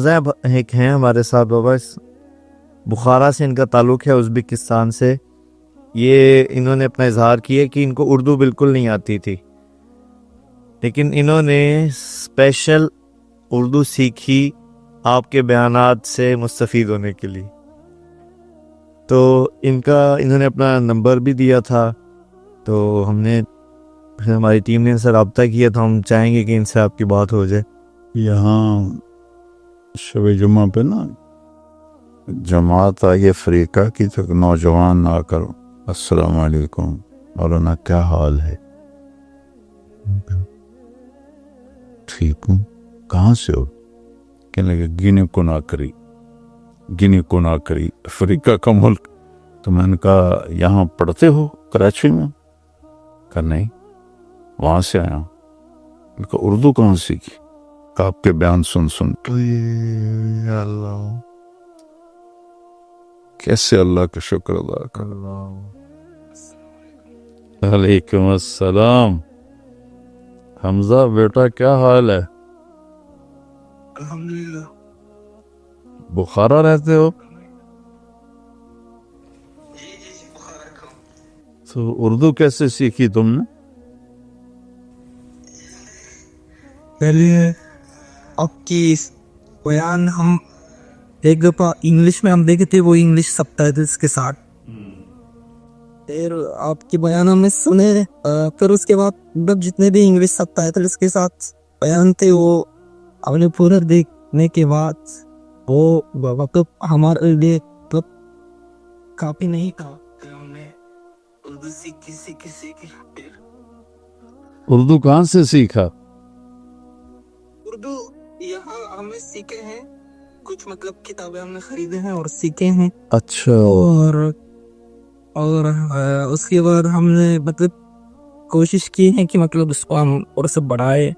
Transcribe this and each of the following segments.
حمزہ ایک ہیں ہمارے ساتھ بابا، بخارا سے ان کا تعلق ہے، ازبکستان سے. یہ انہوں نے اپنا اظہار کیا کہ ان کو اردو بالکل نہیں آتی تھی، لیکن انہوں نے اسپیشل اردو سیکھی آپ کے بیانات سے مستفید ہونے کے لیے. تو انہوں نے اپنا نمبر بھی دیا تھا، تو ہم نے ہماری ٹیم نے ان سے رابطہ کیا، تو ہم چاہیں گے کہ ان سے آپ کی بات ہو جائے. یہاں شب جمعہ پہ نا جماعت آئی افریقہ کی، تو نوجوان آ کر السلام علیکم مولانا کیا حال ہے، ٹھیک ہوں، کہاں سے ہو؟ کہنے لگے گینی کناکری افریقہ کا ملک. تو میں نے کہا یہاں پڑھتے ہو کراچی میں؟ کہا نہیں، وہاں سے آیا ہوں. میں نے کہا اردو کہاں سیکھی؟ کہا آپ کے بیان سن یا اللہ، کیسے اللہ کا شکر ادا کر. وعلیکم السلام. حمزہ بیٹا کیا حال ہے؟ الحمدللہ. بخارا رہتے ہو؟ جی بخارا کا. تو اردو کیسے سیکھی تم نے؟ پہلے آپ کی بیان ہم ایک دفعہ انگلش میں ہم دیکھے تھے، وہ انگلش سب ٹائٹلس کے ساتھ. پھر آپ کے بیان ہم نے سنے، پھر اس کے بعد جتنے بھی انگلش سب ٹائٹلس کے ساتھ بیان تھے وہ ہم نے پورا دیکھنے کے بعد وہ وقت ہمارے لیے کافی نہیں تھا کہ ہم نے اردو سیکھی. اردو کہاں سے سیکھا؟ اردو یہاں ہم نے سیکھے ہیں، کچھ مطلب کتابیں ہم نے خریدے ہیں اور سیکھے ہیں. اچھا. اور اس کے بعد ہم نے مطلب کوشش کی ہے کہ مطلب اس کو ہم اور سے بڑھائے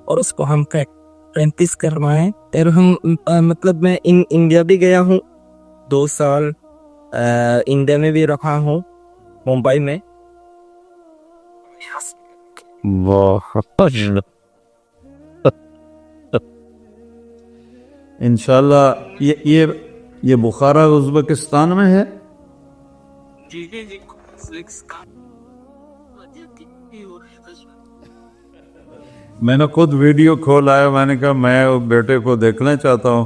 اور اس کو ہم پریکٹس کروائیں. پھر ہم مطلب میں انڈیا بھی گیا ہوں 2 سال، انڈیا میں بھی رہا ہوں، ممبئی میں. انشاءاللہ یہ بخارا ازبکستان میں ہے؟ جی. میں نے خود ویڈیو کھولا ہے، میں نے کہا میں بیٹے کو دیکھنا چاہتا ہوں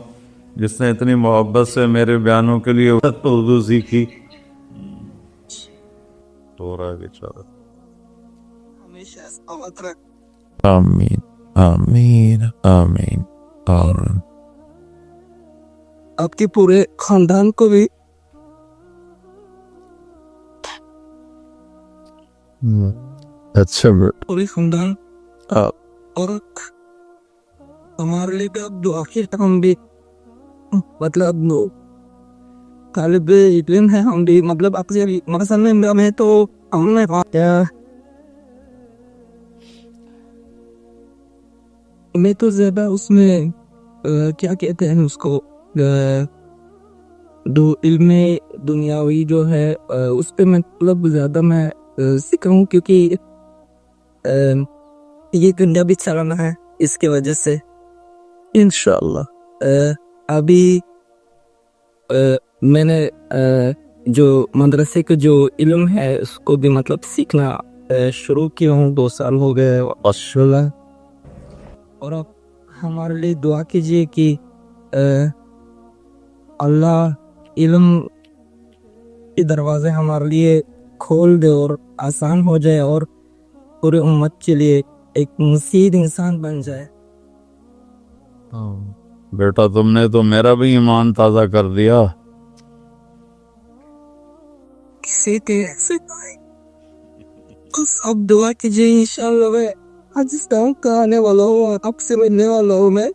جس نے اتنی محبت سے میرے بیانوں کے لیے اردو سیکھی. تو رہا ہے بیچارہ. ہمیشہ سلامت رکھ. آمین آمین آمین آمین. آپ کے پورے خاندان کو بھی. اچھا بیٹا. پورے خاندان اور ہمارے لیے بھی اب دعا کی. ہم بھی مطلب طالب علم ہے، ہم بھی مطلب آپ سے مقصد میں تو ہم نے میں تو زیادہ اس میں کیا کہتے ہیں اس کو علم دنیاوی جو ہے اس پہ مطلب زیادہ میں سیکھا ہوں، کیونکہ یہ دنیا بھی چلانا ہے اس کی وجہ سے انشاءاللہ. ابھی میں نے جو مدرسے کا جو علم ہے اس کو بھی مطلب سیکھنا شروع کیا ہوں، 2 سال ہو گئے ماشاءاللہ. اور اب ہمارے لیے دعا کیجیے کہ اللہ علم کے دروازے ہمارے لیے کھول دے اور آسان ہو جائے اور پورے امت کے لیے ایک مفید انسان بن جائے. بیٹا تم نے تو میرا بھی ایمان تازہ کر دیا. کسی کے ایسے بس اب دعا کیجیے، انشاءاللہ میں پاکستان کا آنے والا ہوں، آپ سے ملنے والا ہوں. میں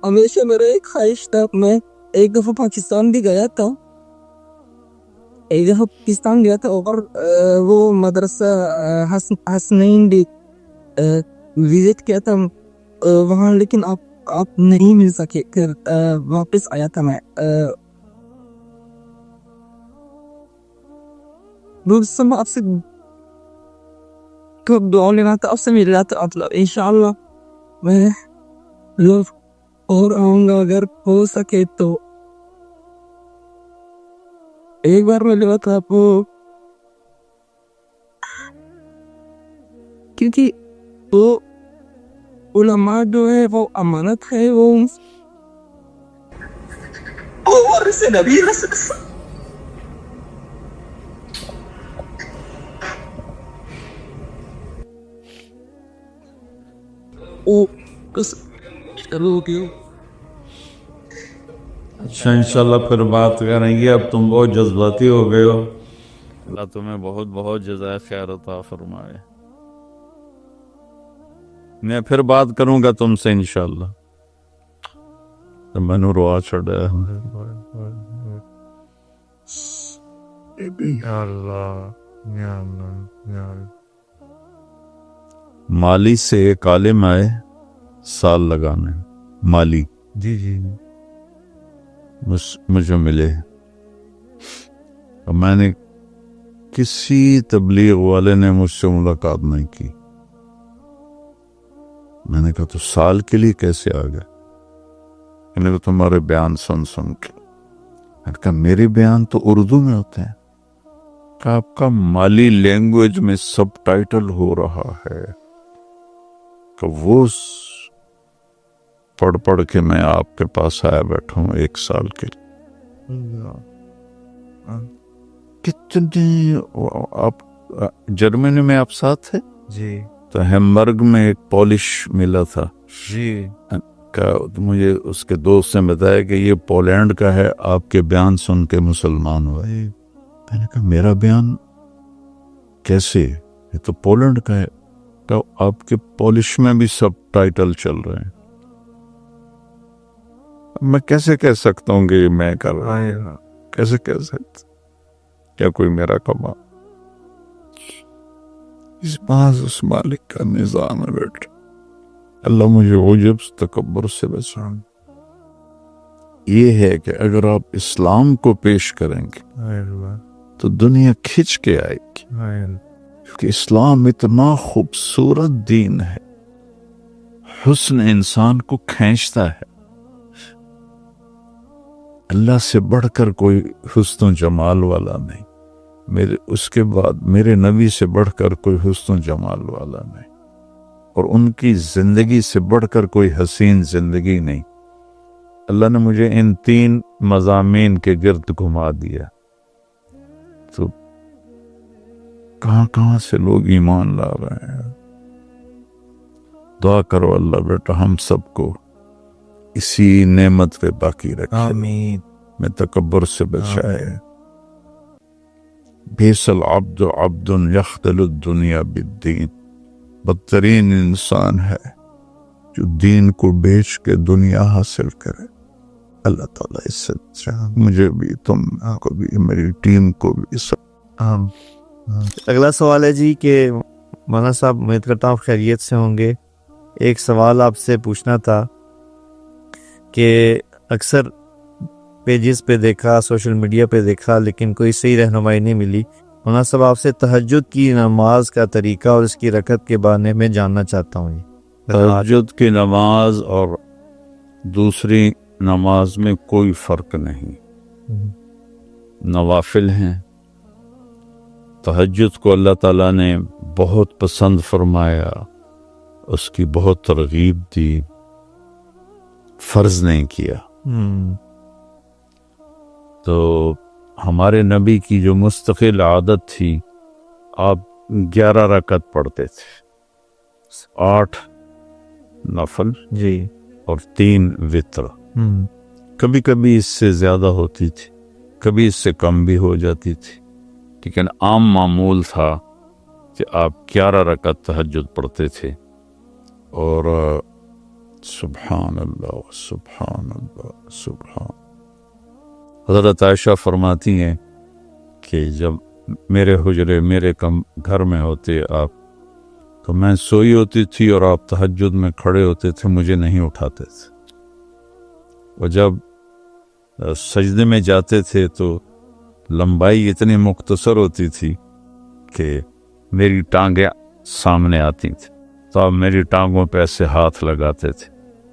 ہمیشہ میرا ایک خواہش تھا، میں ایک دفعہ پاکستان بھی گیا تھا، اور وہ مدرسہ حسنین بھی وزٹ کیا تھا وہاں، لیکن آپ نہیں مل سکے. پھر واپس آیا تھا میں. آپ سے دعا لینا تھا، آپ سے مل رہا تھا. انشاءاللہ میں اور آؤں گا اگر ہو سکے تو. ایک بار میں لیا تھا آپ کو, کیونکہ وہ علماء جو ہے وہ امانت ہے, وہ وارث نبی رسول. او کس چلو کیوں اچھا انشاءاللہ پھر بات کریں گے. اب تم بہت جذباتی ہو گئے ہو. اللہ تمہیں بہت بہت جزائے خیر عطا فرمائے. میں پھر بات کروں گا تم سے انشاءاللہ. میں نے روا چھڑا مالی سے ایک عالم آئے سال لگانے. مالی جی جی مجھے ملے. اور میں نے کسی تبلیغ والے نے مجھ سے ملاقات نہیں کی. میں نے کہا تو سال کے لیے کیسے آ گئے؟ میں نے کہا تمہارے بیان سن کے. میں نے کہا میرے بیان تو اردو میں ہوتے ہیں. کہا آپ کا مالی لینگویج میں سب ٹائٹل ہو رہا ہے. کہ وہ پڑھ کے میں آپ کے پاس آیا بیٹھا ہوں 1 سال کے لیے. کتنے آپ جرمنی میں آپ ساتھ تھے؟ جی تو ہیمبرگ میں ایک پولش ملا تھا. جی مجھے اس کے دوست نے بتایا کہ یہ پولینڈ کا ہے, آپ کے بیان سن کے مسلمان ہوا. میں نے کہا میرا بیان کیسے؟ یہ تو پولینڈ کا ہے. کہ آپ کے پولش میں بھی سب ٹائٹل چل رہے ہیں. میں کیسے کہہ سکتا ہوں کہ یہ میں کر رہا ہوں؟ کیسے کہہ سکتا؟ کیا کوئی میرا کما؟ اس باز اس مالک کا نظام ہے بیٹا. اللہ مجھے عجب تکبر سے بچا. یہ ہے کہ اگر آپ اسلام کو پیش کریں گے تو دنیا کھچ کے آئے گی. کیونکہ اسلام اتنا خوبصورت دین ہے, حسن انسان کو کھینچتا ہے. اللہ سے بڑھ کر کوئی حسن و جمال والا نہیں. اس کے بعد میرے نبی سے بڑھ کر کوئی حسن و جمال والا نہیں. اور ان کی زندگی سے بڑھ کر کوئی حسین زندگی نہیں. اللہ نے مجھے ان 3 مضامین کے گرد گھما دیا. تو کہاں سے لوگ ایمان لا رہے ہیں. دعا کرو اللہ بیٹا ہم سب کو اسی نعمت پہ باقی رکھے. آمین. میں تکبر سے بچائے. بیس العبد عبد یخدل الدنیا بالدین. بدترین انسان ہے جو دین کو بیچ کے دنیا حاصل کرے. اللہ تعالیٰ اس سے مجھے بھی, تم کو بھی, میری ٹیم کو بھی سب. اگلا سوال ہے جی کہ مولانا صاحب امید کرتا ہوں خیریت سے ہوں گے. ایک سوال آپ سے پوچھنا تھا کہ اکثر پیجز پہ دیکھا, سوشل میڈیا پہ دیکھا, لیکن کوئی صحیح رہنمائی نہیں ملی. مولانا صاحب آپ سے تہجد کی نماز کا طریقہ اور اس کی رکعت کے بارے میں جاننا چاہتا ہوں. تہجد کی نماز اور دوسری نماز میں کوئی فرق نہیں, نوافل ہیں. تہجد کو اللہ تعالیٰ نے بہت پسند فرمایا, اس کی بہت ترغیب دی, فرض نہیں کیا. تو ہمارے نبی کی جو مستقل عادت تھی, آپ 11 رکعت پڑھتے تھے, 8 نفل جی اور 3 وتر. کبھی کبھی اس سے زیادہ ہوتی تھی, کبھی اس سے کم بھی ہو جاتی تھی, لیکن عام معمول تھا کہ آپ 11 رکعت تہجد پڑھتے تھے. اور سبحان اللہ سبحان اللہ سبحان. حضرت عائشہ فرماتی ہیں کہ جب میرے حجرے میرے گھر میں ہوتے آپ, تو میں سوئی ہوتی تھی اور آپ تہجد میں کھڑے ہوتے تھے, مجھے نہیں اٹھاتے تھے. اور جب سجدے میں جاتے تھے تو لمبائی اتنی مختصر ہوتی تھی کہ میری ٹانگیں سامنے آتی تھیں, تو آپ میری ٹانگوں پہ ایسے ہاتھ لگاتے تھے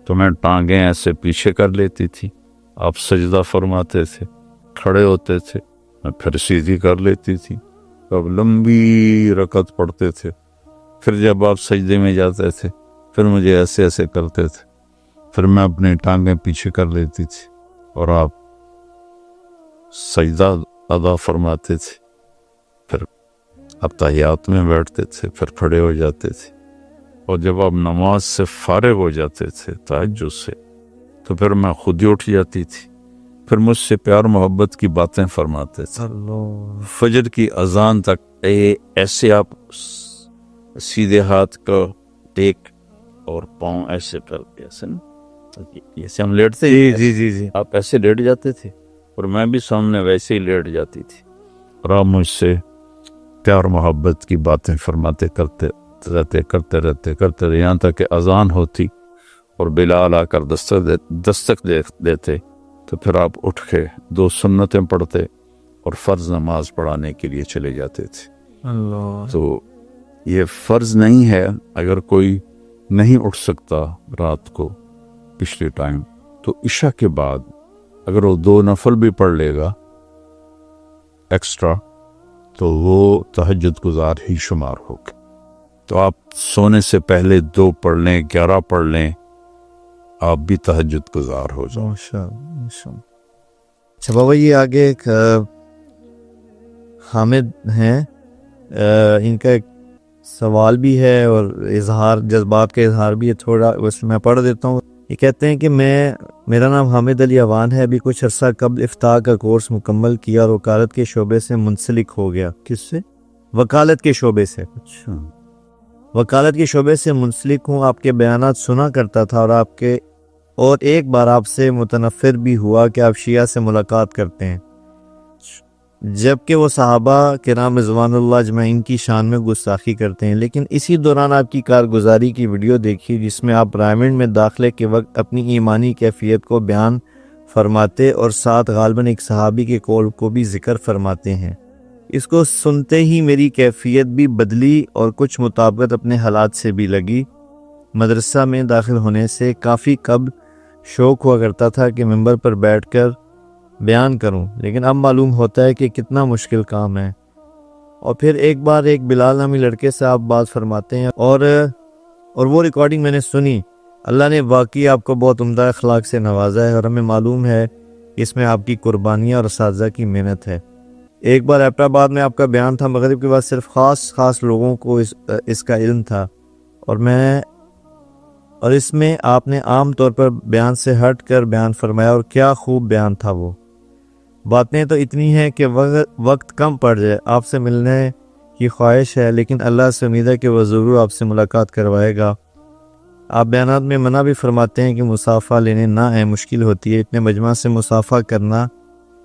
تو میں ٹانگیں ایسے پیچھے کر لیتی تھی، آپ سجدہ فرماتے تھے، کھڑے ہوتے تھے، میں پھر سیدھی کر لیتی تھی، اب لمبی رکعت پڑھتے تھے، پھر جب آپ سجدے میں جاتے تھے پھر مجھے ایسے ایسے کرتے تھے، پھر میں اپنی ٹانگیں پیچھے کر لیتی تھی اور آپ سجدہ ادا فرماتے تھے، پھر اب تحیات میں بیٹھتے تھے، پھر کھڑے ہو جاتے تھے، اور جب آپ نماز سے فارغ ہو جاتے تھے تہجد سے تو پھر میں خود ہی اٹھ جاتی تھی، پھر مجھ سے پیار محبت کی باتیں فرماتے تھے، فجر کی اذان تک ایسے آپ سیدھے ہاتھ کا ٹیک اور پاؤں ایسے کر کے ایسے نا جیسے ہم لیٹتے جی جی جی جی آپ ایسے لیٹ جاتے تھے اور میں بھی سامنے ویسے ہی لیٹ جاتی تھی، اور آپ مجھ سے پیار محبت کی باتیں فرماتے کرتے رہتے یہاں تک کہ اذان ہوتی اور بلال آ کر دستک دیتے تو پھر آپ اٹھ کے 2 سنتیں پڑھتے اور فرض نماز پڑھانے کے لیے چلے جاتے تھے۔ اللہ تو یہ فرض نہیں ہے، اگر کوئی نہیں اٹھ سکتا رات کو پچھلے ٹائم تو عشاء کے بعد اگر وہ 2 نفل بھی پڑھ لے گا ایکسٹرا تو وہ تہجد گزار ہی شمار ہوگا۔ تو آپ سونے سے پہلے 2 پڑھ لیں، 11 پڑھ لیں، آپ بھی تہجد گزار ہو جاؤ۔ اچھا بابا، یہ آگے ایک حامد ہیں، ان کا ایک سوال بھی ہے اور اظہار جذبات کا اظہار بھی ہے، تھوڑا اس میں پڑھ دیتا ہوں۔ یہ کہتے ہیں کہ میرا نام حامد علی اوان ہے، ابھی کچھ عرصہ قبل افتاح کا کورس مکمل کیا اور وکالت کے شعبے سے منسلک ہو گیا۔ کس سے؟ وکالت کے شعبے سے۔ اچھا، وکالت کے شعبے سے منسلک ہوں، آپ کے بیانات سنا کرتا تھا اور ایک بار آپ سے متنفر بھی ہوا کہ آپ شیعہ سے ملاقات کرتے ہیں، جبکہ وہ صحابہ کرام رضوان اللہ اجمعین کی شان میں گستاخی کرتے ہیں۔ لیکن اسی دوران آپ کی کارگزاری کی ویڈیو دیکھی جس میں آپ رائمنڈ میں داخلے کے وقت اپنی ایمانی کیفیت کو بیان فرماتے اور ساتھ غالباً ایک صحابی کے قول کو بھی ذکر فرماتے ہیں۔ اس کو سنتے ہی میری کیفیت بھی بدلی اور کچھ مطابقت اپنے حالات سے بھی لگی۔ مدرسہ میں داخل ہونے سے کافی قبل شوق ہوا کرتا تھا کہ ممبر پر بیٹھ کر بیان کروں، لیکن اب معلوم ہوتا ہے کہ کتنا مشکل کام ہے۔ اور پھر ایک بار ایک بلال نامی لڑکے سے آپ بات فرماتے ہیں اور وہ ریکارڈنگ میں نے سنی۔ اللہ نے واقعی آپ کو بہت عمدہ اخلاق سے نوازا ہے اور ہمیں معلوم ہے اس میں آپ کی قربانیاں اور اساتذہ کی محنت ہے۔ ایک بار ایبٹ آباد میں آپ کا بیان تھا، مغرب کے بعد صرف خاص لوگوں کو اس کا علم تھا اور اس میں آپ نے عام طور پر بیان سے ہٹ کر بیان فرمایا، اور کیا خوب بیان تھا وہ۔ باتیں تو اتنی ہیں کہ وقت کم پڑ جائے۔ آپ سے ملنے کی خواہش ہے، لیکن اللہ سے امید ہے کہ وہ ضرور آپ سے ملاقات کروائے گا۔ آپ بیانات میں منع بھی فرماتے ہیں کہ مصافحہ لینے نہ آئیں، مشکل ہوتی ہے اتنے مجمع سے مصافحہ کرنا،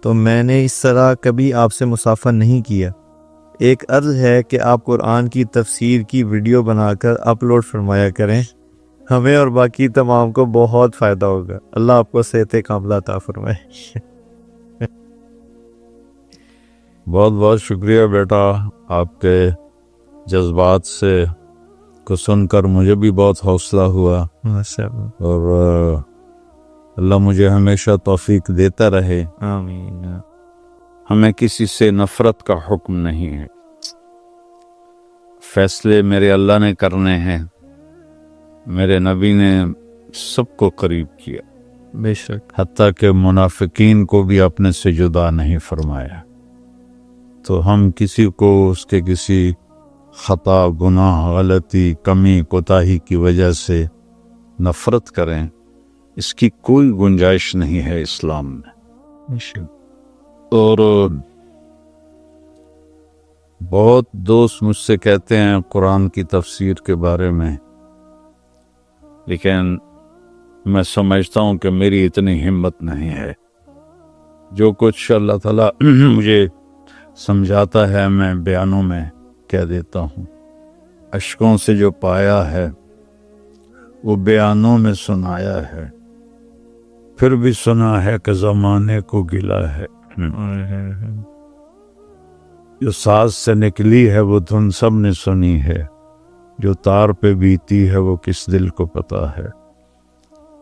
تو میں نے اس طرح کبھی آپ سے مصافحہ نہیں کیا۔ ایک عرض ہے کہ آپ قرآن کی تفسیر کی ویڈیو بنا کر اپلوڈ فرمایا کریں، ہمیں اور باقی تمام کو بہت فائدہ ہوگا۔ اللہ آپ کو صحت کاملہ عطا فرمائے۔ بہت بہت شکریہ بیٹا، آپ کے جذبات سے کو سن کر مجھے بھی بہت حوصلہ ہوا، ماشاءاللہ، اور اللہ مجھے ہمیشہ توفیق دیتا رہے۔ آمین۔ ہمیں کسی سے نفرت کا حکم نہیں ہے، فیصلے میرے اللہ نے کرنے ہیں، میرے نبی نے سب کو قریب کیا، بے شک، حتیٰ کہ منافقین کو بھی اپنے سے جدا نہیں فرمایا۔ تو ہم کسی کو اس کے کسی خطا، گناہ، غلطی، کمی، کوتاہی کی وجہ سے نفرت کریں، اس کی کوئی گنجائش نہیں ہے اسلام میں۔ اور بہت دوست مجھ سے کہتے ہیں قرآن کی تفسیر کے بارے میں، لیکن میں سمجھتا ہوں کہ میری اتنی ہمت نہیں ہے۔ جو کچھ اللہ تعالیٰ مجھے سمجھاتا ہے میں بیانوں میں کہہ دیتا ہوں، اشکوں سے جو پایا ہے وہ بیانوں میں سنایا ہے، پھر بھی سنا ہے کہ زمانے کو گلا ہے۔ جو ساز سے نکلی ہے وہ دھن سب نے سنی ہے، جو تار پہ بیتی ہے وہ کس دل کو پتا ہے۔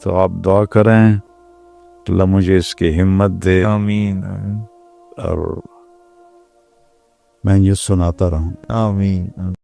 تو آپ دعا کریں اللہ مجھے اس کی ہمت دے آمین اور میں یہ سناتا رہوں. آمین.